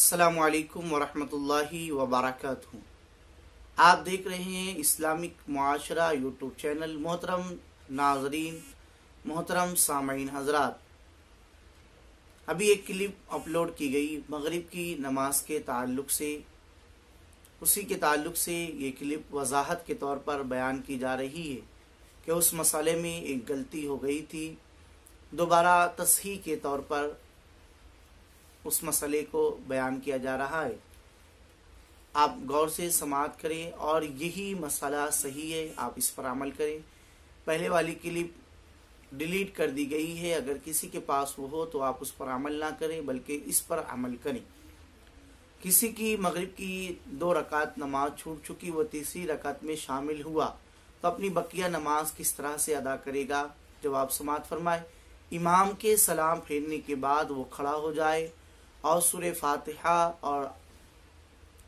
अस्सलामुअलैकुम वरहमतुल्लाहि वबरकातुहू। आप देख रहे हैं इस्लामिक मुआशरा यूट्यूब चैनल। मोहतरम नाजरीन, मोहतरम सामीन हजरात, अभी एक क्लिप अपलोड की गई मगरिब की नमाज के ताल्लुक से। उसी के ताल्लुक से ये क्लिप वजाहत के तौर पर बयान की जा रही है कि उस मसले में एक गलती हो गई थी। दोबारा तस्हीह के तौर पर उस मसले को बयान किया जा रहा है। आप गौर से समाअत करें और यही मसला सही है, आप इस पर अमल करें। पहले वाली क्लिप डिलीट कर दी गई है, अगर किसी के पास वो हो तो आप उस पर अमल ना करें बल्कि इस पर अमल करें। किसी की मगरिब की 2 रकात नमाज छूट चुकी, वो तीसरी रकात में शामिल हुआ तो अपनी बकिया नमाज किस तरह से अदा करेगा? जवाब समाअत फरमाए। इमाम के सलाम फेरने के बाद वो खड़ा हो जाए और सूरह फातिहा और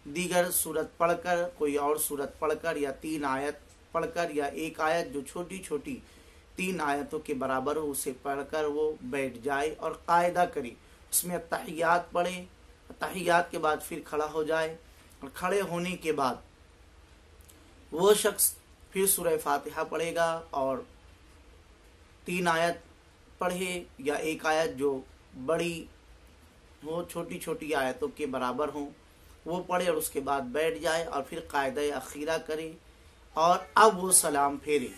दीगर सूरत पढ़कर, कोई और सूरत पढ़कर या 3 आयत पढ़कर या एक आयत जो छोटी छोटी 3 आयतों के बराबर हो उसे पढ़कर वो बैठ जाए और कायदा करे। उसमें तहियात पढ़े, तहियात के बाद फिर खड़ा हो जाए और खड़े होने के बाद वो शख्स फिर सूरह फातिहा पढ़ेगा और 3 आयत पढ़े या एक आयत जो बड़ी हो, छोटी छोटी आयतों के बराबर हो, वो पढ़े और उसके बाद बैठ जाए और फिर कायदा अखीरा करे और अब वो सलाम फेरे।